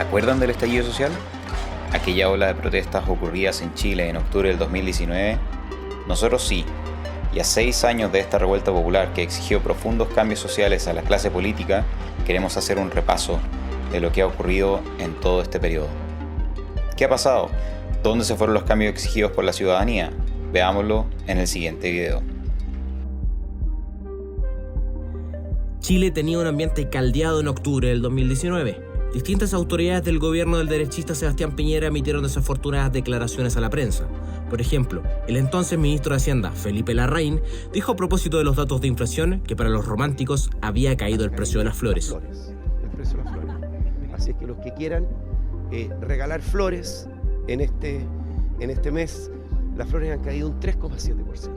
acuerdan del estallido social? Aquella ola de protestas ocurridas en Chile en octubre del 2019. Nosotros sí, y a 6 años de esta revuelta popular que exigió profundos cambios sociales a la clase política, queremos hacer un repaso de lo que ha ocurrido en todo este periodo. ¿Qué ha pasado? ¿Dónde se fueron los cambios exigidos por la ciudadanía? Veámoslo en el siguiente video. Chile tenía un ambiente caldeado en octubre del 2019. Distintas autoridades del gobierno del derechista Sebastián Piñera emitieron desafortunadas declaraciones a la prensa. Por ejemplo, el entonces ministro de Hacienda, Felipe Larraín, dijo a propósito de los datos de inflación que para los románticos había caído el precio de las flores. El precio de las flores. Así es que los que quieran regalar flores en este mes, las flores han caído un 3,7%.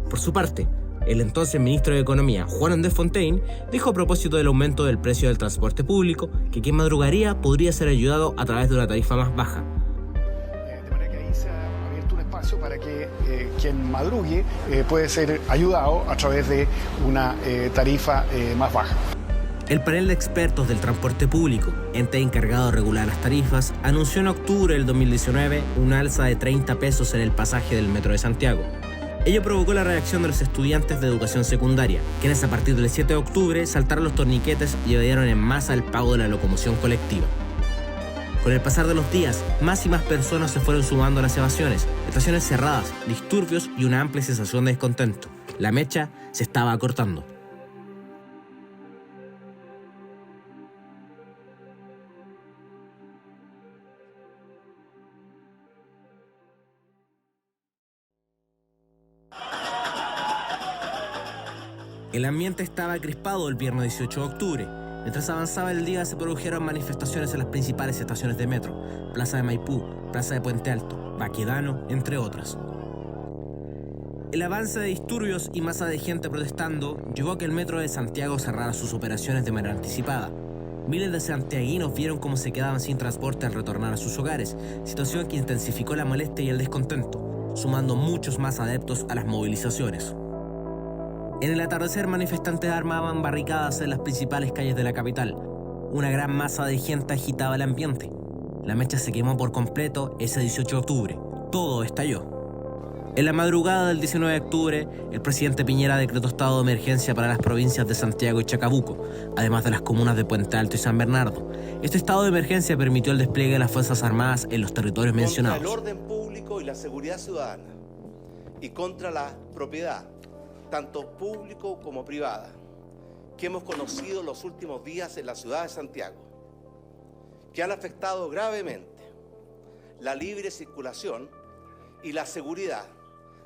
Por su parte, el entonces ministro de Economía, Juan Andrés Fontaine, dijo a propósito del aumento del precio del transporte público que quien madrugaría podría ser ayudado a través de una tarifa más baja. De manera que ahí se ha abierto un espacio para que quien madrugue puede ser ayudado a través de una tarifa más baja. El panel de expertos del transporte público, ente encargado de regular las tarifas, anunció en octubre del 2019 una alza de 30 pesos en el pasaje del Metro de Santiago. Ello provocó la reacción de los estudiantes de educación secundaria, quienes a partir del 7 de octubre saltaron los torniquetes y evadieron en masa el pago de la locomoción colectiva. Con el pasar de los días, más y más personas se fueron sumando a las evasiones, estaciones cerradas, disturbios y una amplia sensación de descontento. La mecha se estaba acortando. El ambiente estaba crispado el viernes 18 de octubre. Mientras avanzaba el día se produjeron manifestaciones en las principales estaciones de metro, Plaza de Maipú, Plaza de Puente Alto, Baquedano, entre otras. El avance de disturbios y masa de gente protestando llevó a que el Metro de Santiago cerrara sus operaciones de manera anticipada. Miles de santiaguinos vieron cómo se quedaban sin transporte al retornar a sus hogares, situación que intensificó la molestia y el descontento, sumando muchos más adeptos a las movilizaciones. En el atardecer, manifestantes armaban barricadas en las principales calles de la capital. Una gran masa de gente agitaba el ambiente. La mecha se quemó por completo ese 18 de octubre. Todo estalló. En la madrugada del 19 de octubre, el presidente Piñera decretó estado de emergencia para las provincias de Santiago y Chacabuco, además de las comunas de Puente Alto y San Bernardo. Este estado de emergencia permitió el despliegue de las Fuerzas Armadas en los territorios mencionados. Contra el orden público y la seguridad ciudadana, y contra la propiedad, tanto público como privada, que hemos conocido los últimos días en la ciudad de Santiago, que han afectado gravemente la libre circulación y la seguridad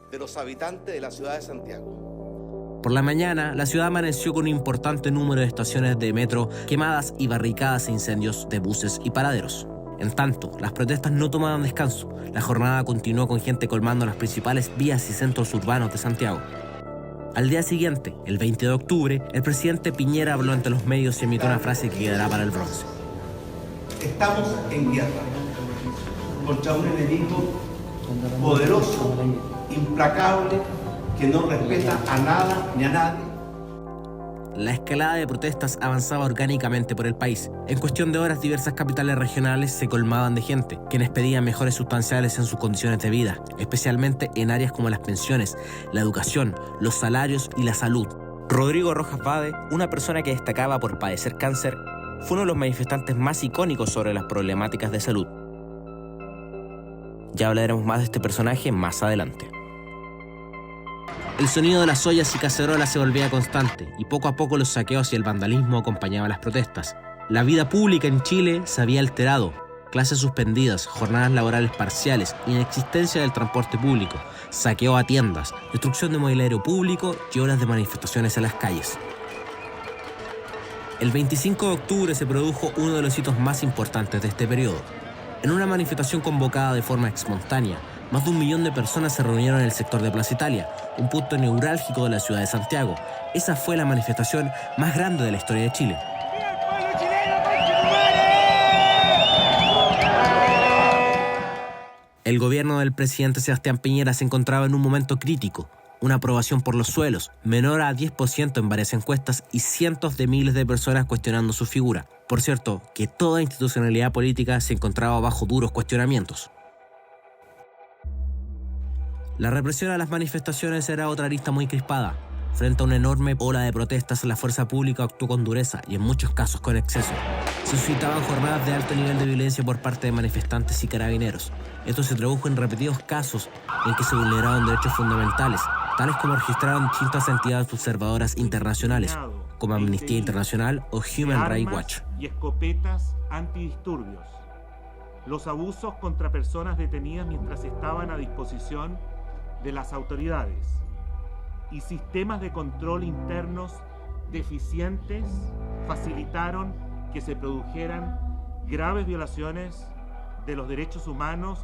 de los habitantes de la ciudad de Santiago. Por la mañana, la ciudad amaneció con un importante número de estaciones de metro quemadas y barricadas e incendios de buses y paraderos. En tanto, las protestas no tomaban descanso. La jornada continuó con gente colmando las principales vías y centros urbanos de Santiago. Al día siguiente, el 20 de octubre, el presidente Piñera habló ante los medios y emitió una frase que quedará para el bronce. Estamos en guerra contra un enemigo poderoso, implacable, que no respeta a nada ni a nadie. La escalada de protestas avanzaba orgánicamente por el país. En cuestión de horas, diversas capitales regionales se colmaban de gente, quienes pedían mejores sustanciales en sus condiciones de vida, especialmente en áreas como las pensiones, la educación, los salarios y la salud. Rodrigo Rojas Bade, una persona que destacaba por padecer cáncer, fue uno de los manifestantes más icónicos sobre las problemáticas de salud. Ya hablaremos más de este personaje más adelante. El sonido de las ollas y cacerolas se volvía constante y poco a poco los saqueos y el vandalismo acompañaban las protestas. La vida pública en Chile se había alterado. Clases suspendidas, jornadas laborales parciales, inexistencia del transporte público, saqueo a tiendas, destrucción de mobiliario público y horas de manifestaciones en las calles. El 25 de octubre se produjo uno de los hitos más importantes de este periodo. En una manifestación convocada de forma espontánea, más de 1 millón de personas se reunieron en el sector de Plaza Italia, un punto neurálgico de la ciudad de Santiago. Esa fue la manifestación más grande de la historia de Chile. El gobierno del presidente Sebastián Piñera se encontraba en un momento crítico. Una aprobación por los suelos, menor a 10% en varias encuestas y cientos de miles de personas cuestionando su figura. Por cierto, que toda institucionalidad política se encontraba bajo duros cuestionamientos. La represión a las manifestaciones era otra arista muy crispada. Frente a una enorme ola de protestas, la fuerza pública actuó con dureza y en muchos casos con exceso. Se suscitaban jornadas de alto nivel de violencia por parte de manifestantes y carabineros. Esto se tradujo en repetidos casos en que se vulneraron derechos fundamentales, tales como registraron distintas entidades observadoras internacionales, como Amnistía Internacional o Human Rights Watch. Y escopetas antidisturbios. Los abusos contra personas detenidas mientras estaban a disposición de las autoridades y sistemas de control internos deficientes facilitaron que se produjeran graves violaciones de los derechos humanos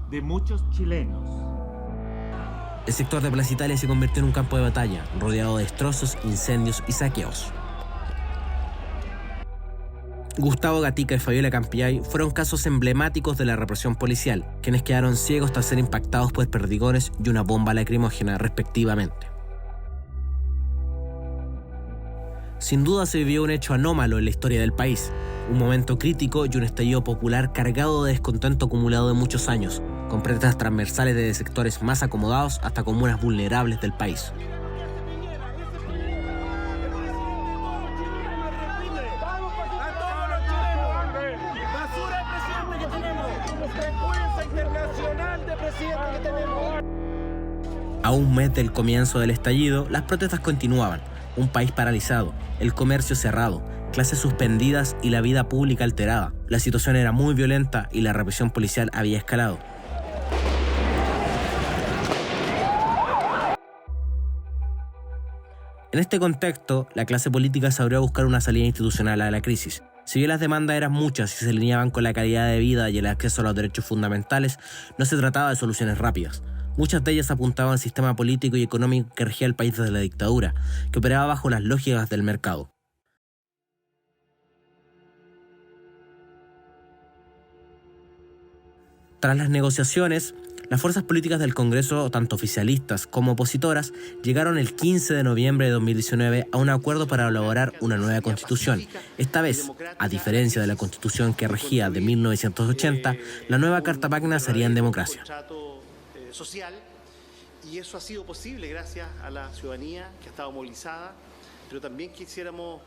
de muchos chilenos. El sector de Plaza Italia se convirtió en un campo de batalla, rodeado de destrozos, incendios y saqueos. Gustavo Gatica y Fabiola Campillay fueron casos emblemáticos de la represión policial, quienes quedaron ciegos tras ser impactados por perdigones y una bomba lacrimógena, respectivamente. Sin duda se vivió un hecho anómalo en la historia del país, un momento crítico y un estallido popular cargado de descontento acumulado de muchos años, con protestas transversales desde sectores más acomodados hasta comunas vulnerables del país. A un mes del comienzo del estallido, las protestas continuaban. Un país paralizado, el comercio cerrado, clases suspendidas y la vida pública alterada. La situación era muy violenta y la represión policial había escalado. En este contexto, la clase política se abrió a buscar una salida institucional a la crisis. Si bien las demandas eran muchas y se alineaban con la calidad de vida y el acceso a los derechos fundamentales, no se trataba de soluciones rápidas. Muchas de ellas apuntaban al sistema político y económico que regía el país desde la dictadura, que operaba bajo las lógicas del mercado. Tras las negociaciones, las fuerzas políticas del Congreso, tanto oficialistas como opositoras, llegaron el 15 de noviembre de 2019 a un acuerdo para elaborar una nueva constitución. Esta vez, a diferencia de la constitución que regía de 1980, la nueva Carta Magna sería en democracia. Social, y eso ha sido posible gracias a la ciudadanía que ha estado movilizada, pero también quisiéramos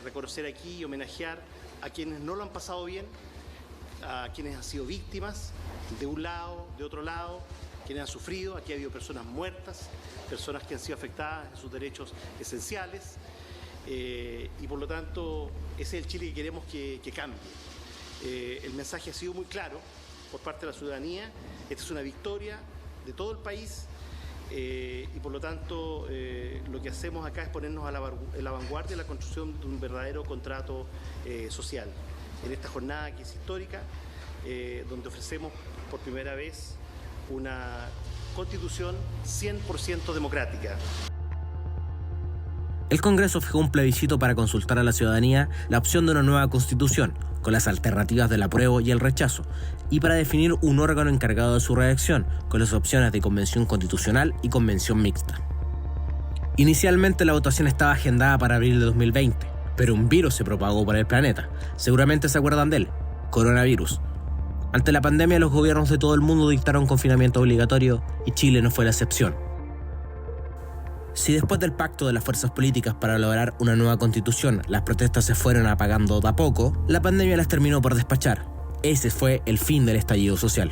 reconocer aquí y homenajear a quienes no lo han pasado bien, a quienes han sido víctimas de un lado, de otro lado, quienes han sufrido. Aquí ha habido personas muertas, personas que han sido afectadas en sus derechos esenciales, y por lo tanto ese es el Chile que queremos que cambie. El mensaje ha sido muy claro por parte de la ciudadanía. Esta es una victoria de todo el país, y por lo tanto lo que hacemos acá es ponernos en la vanguardia de la construcción de un verdadero contrato social. En esta jornada que es histórica, donde ofrecemos por primera vez una constitución 100% democrática. El Congreso fijó un plebiscito para consultar a la ciudadanía la opción de una nueva constitución, con las alternativas del apruebo y el rechazo, y para definir un órgano encargado de su redacción, con las opciones de convención constitucional y convención mixta. Inicialmente la votación estaba agendada para abril de 2020, pero un virus se propagó por el planeta. Seguramente se acuerdan de él: coronavirus. Ante la pandemia, los gobiernos de todo el mundo dictaron confinamiento obligatorio y Chile no fue la excepción. Si después del pacto de las fuerzas políticas para lograr una nueva constitución, las protestas se fueron apagando de a poco, la pandemia las terminó por despachar. Ese fue el fin del estallido social.